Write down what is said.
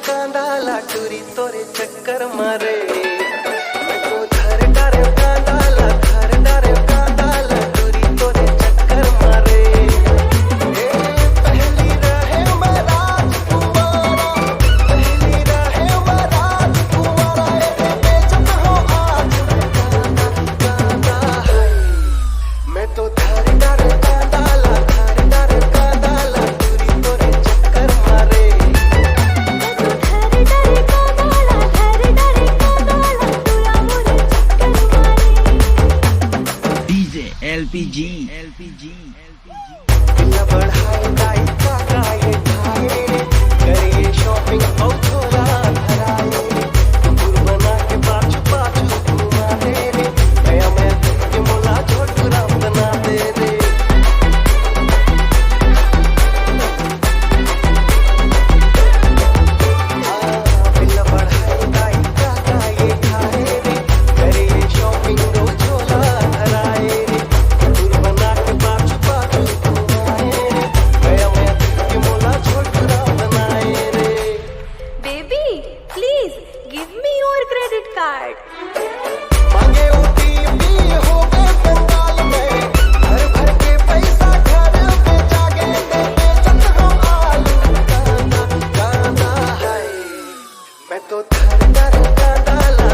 कांदाला टूरी तोरे चक्कर मारे मैं तो धर डारे कांदाला धर डारे कांदाला टूरी तोरे चक्कर मारे पहली रहे मैं राजकुमारा पहली रहे मैं राजकुमारा बेचत हो आज कांदा है मैं तो धर डारे कांदाला धर डारे कांदाला टूरी तोरे चक्कर मारे LPG बिल्ला बढ़ाए गाई काका ये खाए करिए शॉपिंग और थोड़ा धराए गुर बना के पाछू पाछू घुमा दे रे गया मैं के मोला छोटूरा बना दे रे बिल्ला बढ़ाए गाई काका ये खाए रे करिए शॉपिंग और थोड़ा धराए Please give me your credit card. मांगे OTP हो गए बंगाल में भर भर के पैसा घर पे जागे बेचत हम आलू कांदा कांदा है मैं तो धर डर कांदा ला